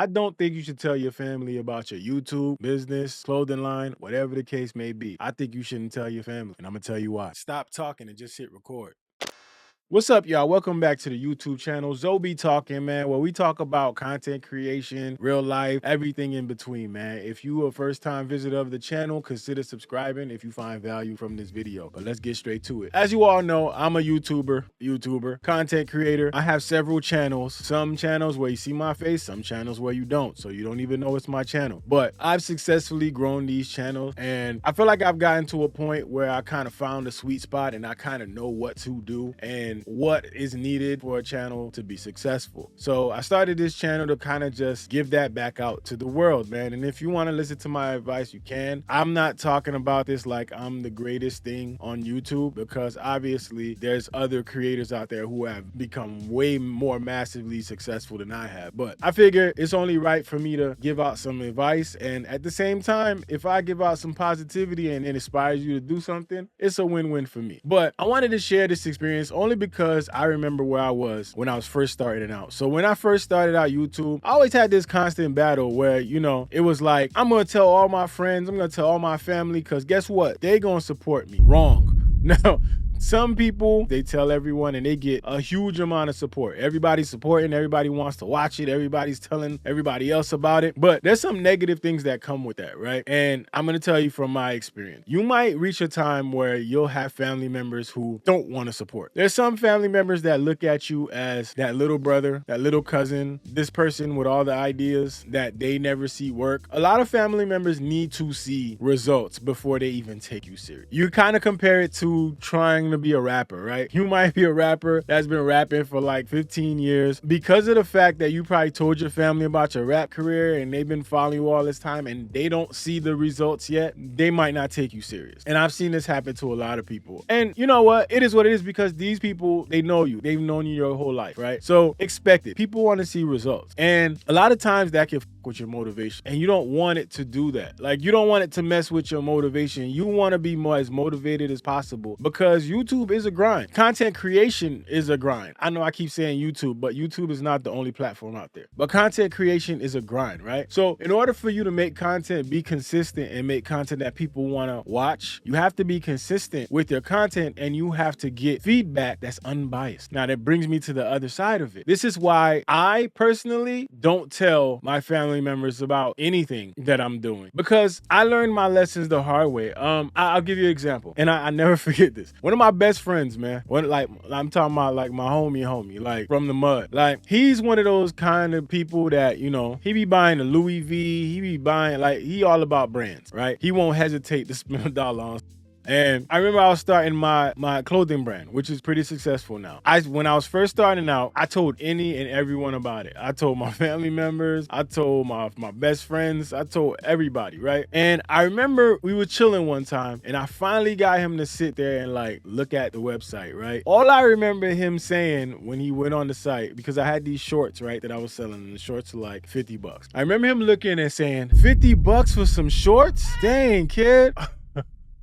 I don't think you should tell your family about your YouTube, business, clothing line, whatever the case may be. I think you shouldn't tell your family, and I'm gonna tell you why. Stop talking and just hit record. What's up, y'all? Welcome back to the YouTube channel. Zobe Talking, man, where we talk about content creation, real life, everything in between, man. If you a first-time visitor of the channel, consider subscribing if you find value from this video. But let's get straight to it. As you all know, I'm a YouTuber, content creator. I have several channels. Some channels where you see my face, some channels where you don't. So you don't even know it's my channel. But I've successfully grown these channels, and I feel like I've gotten to a point where I kind of found a sweet spot and I kind of know what to do and what is needed for a channel to be successful. So I started this channel to kind of just give that back out to the world, man. And if you want to listen to my advice, you can. I'm not talking about this like I'm the greatest thing on YouTube, because obviously there's other creators out there who have become way more massively successful than I have. But I figure it's only right for me to give out some advice, and at the same time, if I give out some positivity and it inspires you to do something, it's a win-win for me. But I wanted to share this experience only because I remember where I was when I was first starting out. So when I first started out YouTube, I always had this constant battle where, you know, it was like, I'm gonna tell all my friends, I'm gonna tell all my family, because guess what? They gonna support me. Wrong. Now, some people, they tell everyone and they get a huge amount of support. Everybody's supporting, everybody wants to watch it, everybody's telling everybody else about it. But there's some negative things that come with that, right? And I'm gonna tell you from my experience. You might reach a time where you'll have family members who don't want to support. There's some family members that look at you as that little brother, that little cousin, this person with all the ideas that they never see work. A lot of family members need to see results before they even take you serious. You kind of compare it to trying to be a rapper, right? You might be a rapper that's been rapping for like 15 years. Because of the fact that you probably told your family about your rap career and they've been following you all this time and they don't see the results yet, they might not take you serious. And I've seen this happen to a lot of people. And you know what? It is what it is, because these people, they know you. They've known you your whole life, right? So expect it. People want to see results. And a lot of times that can with your motivation, and you don't want it to do that. Like, you don't want it to mess with your motivation. You want to be more as motivated as possible, because YouTube is a grind. Content creation is a grind. I know I keep saying YouTube, but YouTube is not the only platform out there. But content creation is a grind, right? So in order for you to make content, be consistent and make content that people want to watch, you have to be consistent with your content, and you have to get feedback that's unbiased. Now that brings me to the other side of it. This is why I personally don't tell my family members about anything that I'm doing, because I learned my lessons the hard way. I'll give you an example, and I never forget this. One of my best friends, man, I'm talking about like my homie, like from the mud. Like, he's one of those kind of people that, you know, he be buying a Louis V, he be buying, like, he all about brands, right? He won't hesitate to spend $1 on. And I remember I was starting my clothing brand, which is pretty successful now. When I was first starting out, I told any and everyone about it. I told my family members, I told my best friends, I told everybody, right? And I remember we were chilling one time, and I finally got him to sit there and like look at the website, right? All I remember him saying when he went on the site, because I had these shorts, right, that I was selling, and the shorts were like $50. I remember him looking and saying, $50 for some shorts? Dang, kid.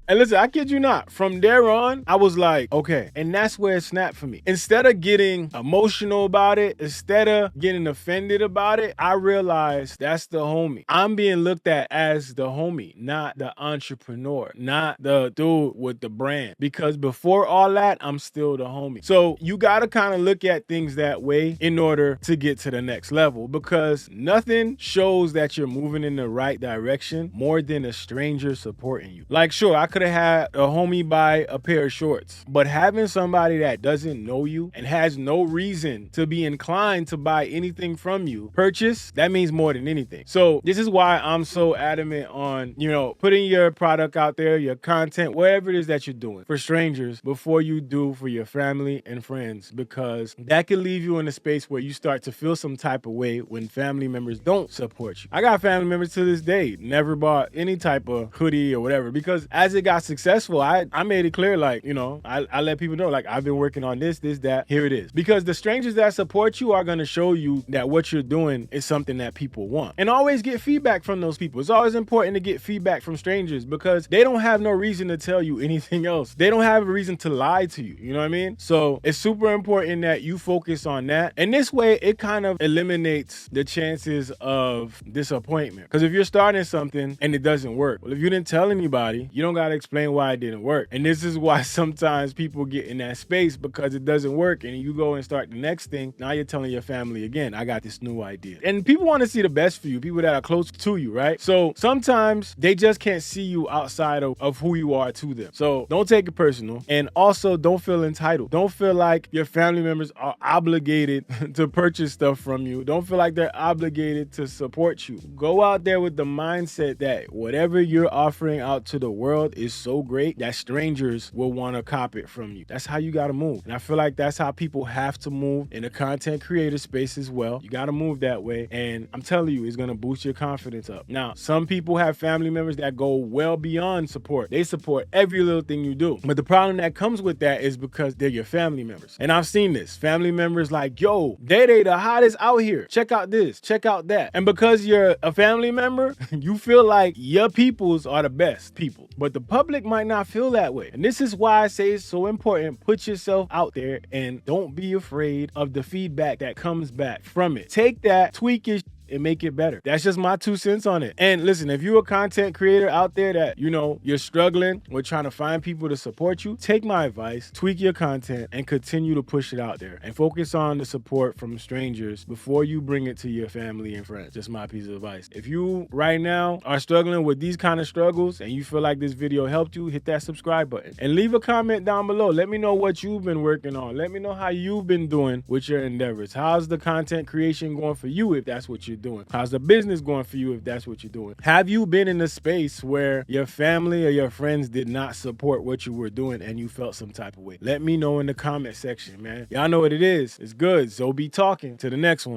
And listen, I kid you not, from there on, I was like, okay. And that's where it snapped for me. Instead of getting emotional about it, instead of getting offended about it, I realized that's the homie. I'm being looked at as the homie, not the entrepreneur, not the dude with the brand. Because before all that, I'm still the homie. So you gotta kind of look at things that way in order to get to the next level, because nothing shows that you're moving in the right direction more than a stranger supporting you. Like, sure, I could have had a homie buy a pair of shorts, but having somebody that doesn't know you and has no reason to be inclined to buy anything from you purchase, that means more than anything. So this is why I'm so adamant on, you know, putting your product out there, your content, whatever it is that you're doing, for strangers before you do for your family and friends, because that can leave you in a space where you start to feel some type of way when family members don't support you. I got family members to this day never bought any type of hoodie or whatever, because as it got successful, I made it clear, like, you know, I let people know, like, I've been working on this, that, here it is. Because the strangers that support you are going to show you that what you're doing is something that people want. And always get feedback from those people. It's always important to get feedback from strangers because they don't have no reason to tell you anything else. They don't have a reason to lie to you. You know what I mean? So it's super important that you focus on that. And this way, it kind of eliminates the chances of disappointment. Because if you're starting something and it doesn't work, well, if you didn't tell anybody, you don't got to explain why it didn't work. And this is why sometimes people get in that space because it doesn't work and you go and start the next thing. Now you're telling your family again, I got this new idea. And people want to see the best for you, people that are close to you, right? So sometimes they just can't see you outside of who you are to them. So don't take it personal. And also don't feel entitled. Don't feel like your family members are obligated to purchase stuff from you. Don't feel like they're obligated to support you. Go out there with the mindset that whatever you're offering out to the world is so great that strangers will want to cop it from you. That's how you got to move. And I feel like that's how people have to move in the content creator space as well. You got to move that way. And I'm telling you, it's going to boost your confidence up. Now, some people have family members that go well beyond support. They support every little thing you do. But the problem that comes with that is because they're your family members. And I've seen this. Family members like, yo, they the hottest out here. Check out this, check out that. And because you're a family member, you feel like your peoples are the best people. But the public might not feel that way. And this is why I say it's so important. Put yourself out there and don't be afraid of the feedback that comes back from it. Take that, tweak it, and make it better. That's just my 2 cents on it. And listen, if you're a content creator out there that, you know, you're struggling with trying to find people to support you, take my advice, tweak your content, and continue to push it out there. And focus on the support from strangers before you bring it to your family and friends. Just my piece of advice. If you right now are struggling with these kind of struggles and you feel like this video helped you, hit that subscribe button. And leave a comment down below. Let me know what you've been working on. Let me know how you've been doing with your endeavors. How's the content creation going for you if that's what you're doing? How's the business going for you if that's what you're doing? Have you been in a space where your family or your friends did not support what you were doing and you felt some type of way? Let me know in the comment section, man. Y'all know what it is. It's good. So be talking. To the next one.